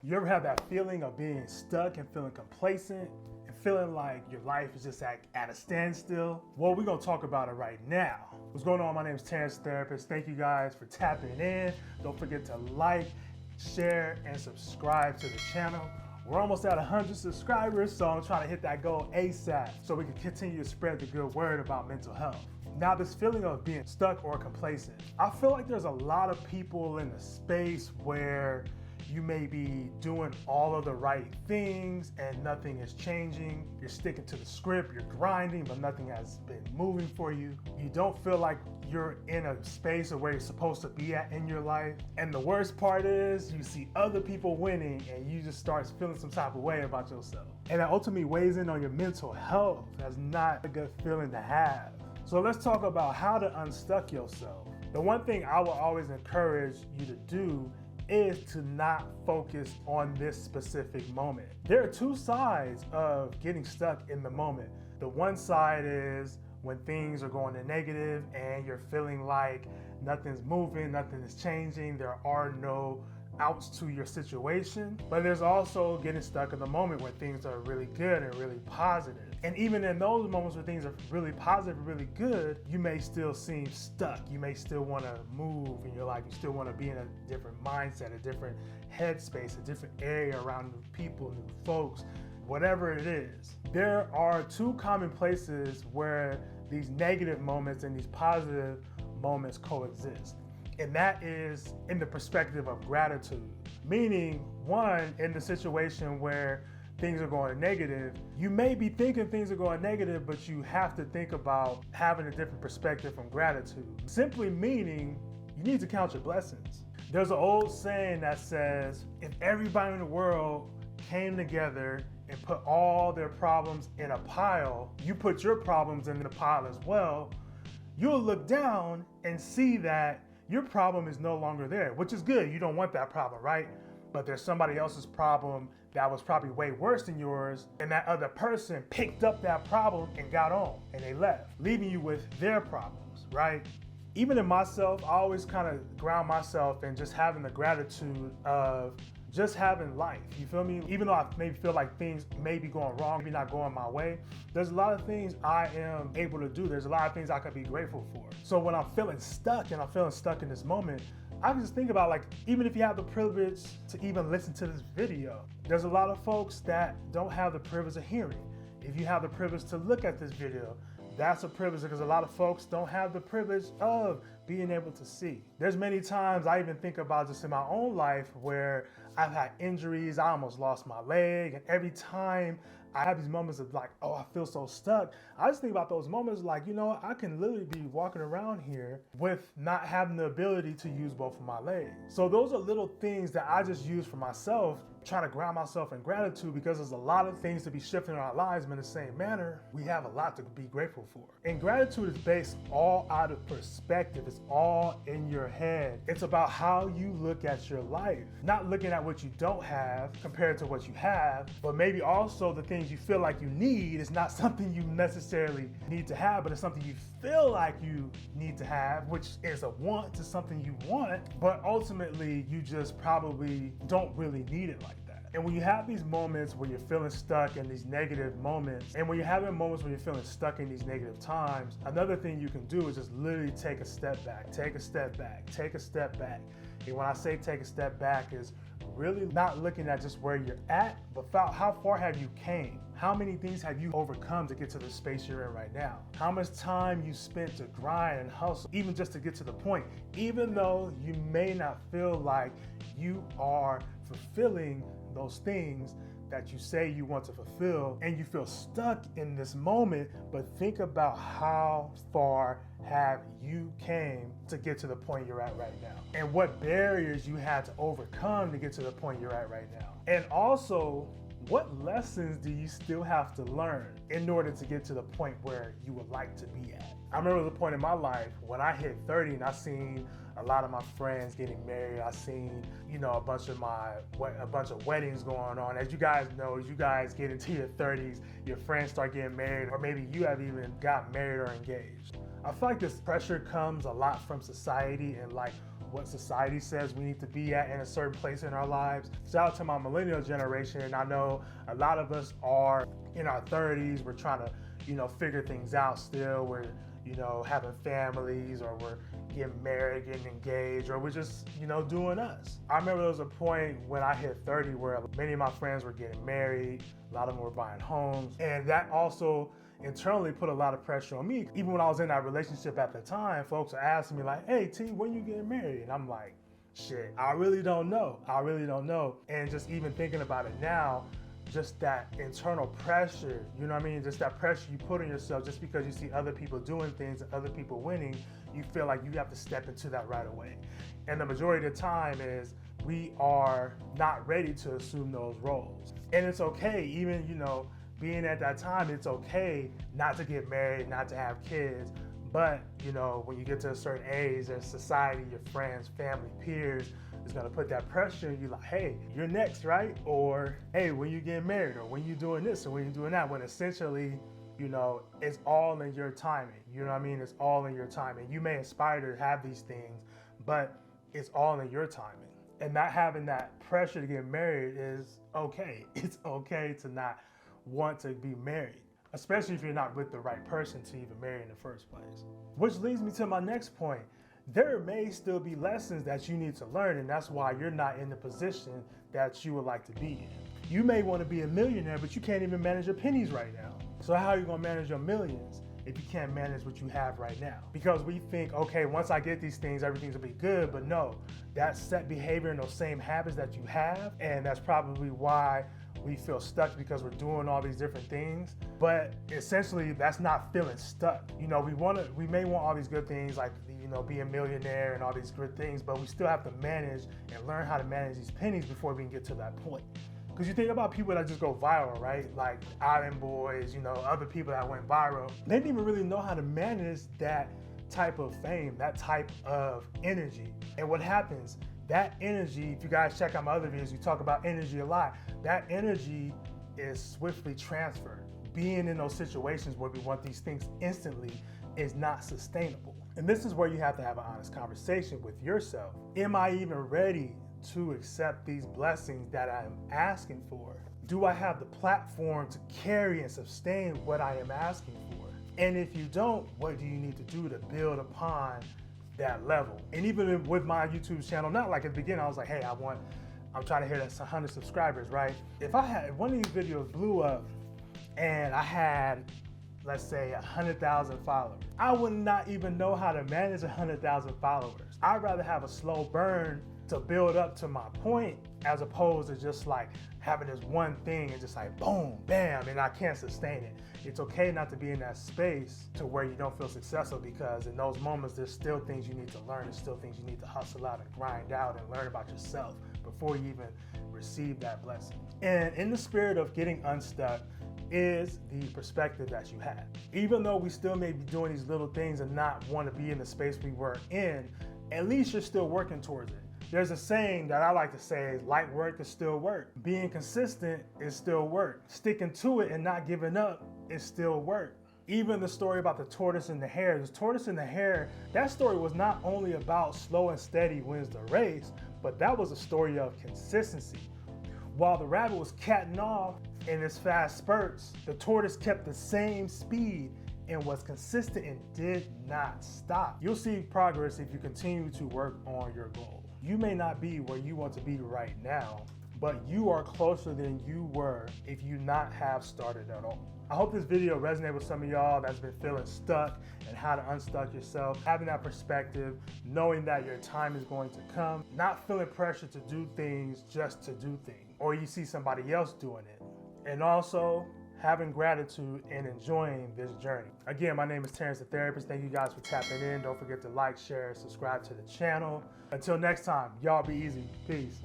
You ever have that feeling of being stuck and feeling complacent and feeling like your life is just at a standstill? Well, we're gonna talk about it right now. What's going on? My name is Terrence, therapist. Thank you guys for tapping in. Don't forget to like, share, and subscribe to the channel. We're almost at 100 subscribers, so I'm trying to hit that goal ASAP so we can continue to spread the good word about mental health. Now, this feeling of being stuck or complacent, I feel like there's a lot of people in the space where you may be doing all of the right things and nothing is changing. You're sticking to the script, you're grinding, but nothing has been moving for you. You don't feel like you're in a space of where you're supposed to be at in your life. And the worst part is you see other people winning and you just start feeling some type of way about yourself. And that ultimately weighs in on your mental health. That's not a good feeling to have. So let's talk about how to unstuck yourself. The one thing I will always encourage you to do is to not focus on this specific moment. There are two sides of getting stuck in the moment. The one side is when things are going to negative and you're feeling like nothing's moving, nothing is changing, there are no outs to your situation. But there's also getting stuck in the moment when things are really good and really positive. And even in those moments where things are really positive, really good, you may still seem stuck. You may still want to move in your life. You still want to be in a different mindset, a different headspace, a different area around new people, new folks, whatever it is. There are two common places where these negative moments and these positive moments coexist. And that is in the perspective of gratitude. Meaning, one, in the situation where things are going negative, you may be thinking things are going negative, but you have to think about having a different perspective from gratitude. Simply meaning, you need to count your blessings. There's an old saying that says, if everybody in the world came together and put all their problems in a pile, you put your problems in the pile as well, you'll look down and see that your problem is no longer there, which is good. You don't want that problem, right? But there's somebody else's problem that was probably way worse than yours, and that other person picked up that problem and got on, and they left, leaving you with their problems, right? Even in myself, I always kind of ground myself in just having the gratitude of just having life, you feel me? Even though I maybe feel like things may be going wrong, maybe not going my way, there's a lot of things I am able to do. There's a lot of things I could be grateful for. So when I'm feeling stuck and I'm feeling stuck in this moment, I can just think about, like, even if you have the privilege to even listen to this video, there's a lot of folks that don't have the privilege of hearing. If you have the privilege to look at this video, that's a privilege, because a lot of folks don't have the privilege of being able to see. There's many times I even think about just in my own life where I've had injuries, I almost lost my leg, and every time I have these moments of like, oh, I feel so stuck, I just think about those moments like, you know, I can literally be walking around here with not having the ability to use both of my legs. So those are little things that I just use for myself, trying to ground myself in gratitude, because there's a lot of things to be shifting in our lives, but in the same manner, we have a lot to be grateful for. And gratitude is based all out of perspective. It's all in your head. It's about how you look at your life, not looking at what you don't have compared to what you have, but maybe also the things you feel like you need is not something you necessarily need to have, but it's something you feel like you need to have, which is a want to something you want, but ultimately you just probably don't really need it like that. And when you have these moments where you're feeling stuck in these negative moments, and when you're having moments where you're feeling stuck in these negative times, another thing you can do is just literally take a step back, take a step back, take a step back. And when I say take a step back, is really not looking at just where you're at, but how far have you came? How many things have you overcome to get to the space you're in right now? How much time you spent to grind and hustle, even just to get to the point, even though you may not feel like you are fulfilling those things that you say you want to fulfill, and you feel stuck in this moment, but think about how far have you came to get to the point you're at right now, and what barriers you had to overcome to get to the point you're at right now. And also, what lessons do you still have to learn in order to get to the point where you would like to be at? I remember the point in my life when I hit 30 and I seen a lot of my friends getting married. I seen, you know, a bunch of weddings going on. As you guys know, as you guys get into your 30s, your friends start getting married, or maybe you have even got married or engaged. I feel like this pressure comes a lot from society and like what society says we need to be at in a certain place in our lives. Shout out to my millennial generation. I know a lot of us are in our 30s. We're trying to, figure things out still. We're, having families, or we're getting married, getting engaged, or we're just, doing us. I remember there was a point when I hit 30 where many of my friends were getting married. A lot of them were buying homes. And that also internally put a lot of pressure on me. Even when I was in that relationship at the time, folks are asking me like, hey T, when you getting married? And I'm like, shit, I really don't know. And just even thinking about it now, just that internal pressure, just that pressure you put on yourself just because you see other people doing things and other people winning, you feel like you have to step into that right away. And the majority of the time is we are not ready to assume those roles. And it's okay, even, being at that time, it's okay not to get married, not to have kids. But, when you get to a certain age, there's society, your friends, family, peers is gonna put that pressure on you like, hey, you're next, right? Or, hey, when you get married, or when you doing this, or when you doing that, when essentially, it's all in your timing. It's all in your timing. You may aspire to have these things, but it's all in your timing. And not having that pressure to get married is okay. It's okay to not want to be married, especially if you're not with the right person to even marry in the first place. Which leads me to my next point. There may still be lessons that you need to learn, and that's why you're not in the position that you would like to be in. You may want to be a millionaire, but you can't even manage your pennies right now. So how are you going to manage your millions if you can't manage what you have right now? Because we think, okay, once I get these things, everything's gonna be good. But no, that set behavior and those same habits that you have, and that's probably why we feel stuck, because we're doing all these different things. But essentially, that's not feeling stuck. We may want all these good things like, be a millionaire and all these good things, but we still have to manage and learn how to manage these pennies before we can get to that point. Because you think about people that just go viral, right? Like Island Boys, other people that went viral. They didn't even really know how to manage that type of fame, that type of energy. And what happens, that energy, if you guys check out my other videos, you talk about energy a lot. That energy is swiftly transferred. Being in those situations where we want these things instantly is not sustainable. And this is where you have to have an honest conversation with yourself. Am I even ready to accept these blessings that I'm asking for? Do I have the platform to carry and sustain what I am asking for? And if you don't, what do you need to do to build upon that level? And even with my YouTube channel, not like at the beginning, I was like, hey, I'm trying to hit that 100 subscribers, right? If one of these videos blew up and I had, let's say, 100,000 followers, I would not even know how to manage 100,000 followers. I'd rather have a slow burn to build up to my point, as opposed to just like having this one thing and just like boom, bam, and I can't sustain it. It's okay not to be in that space to where you don't feel successful, because in those moments, there's still things you need to learn. There's still things you need to hustle out and grind out and learn about yourself before you even receive that blessing. And in the spirit of getting unstuck is the perspective that you have. Even though we still may be doing these little things and not want to be in the space we were in, at least you're still working towards it. There's a saying that I like to say is light work is still work. Being consistent is still work. Sticking to it and not giving up is still work. Even the story about the tortoise and the hare, that story was not only about slow and steady wins the race, but that was a story of consistency. While the rabbit was catting off in his fast spurts, the tortoise kept the same speed and was consistent and did not stop. You'll see progress if you continue to work on your goal. You may not be where you want to be right now, but you are closer than you were if you not have started at all. I hope this video resonated with some of y'all that's been feeling stuck and how to unstuck yourself, having that perspective, knowing that your time is going to come, not feeling pressure to do things just to do things, or you see somebody else doing it. And also having gratitude and enjoying this journey. Again, my name is Terrence the Therapist. Thank you guys for tapping in. Don't forget to like, share, subscribe to the channel. Until next time, y'all be easy. Peace.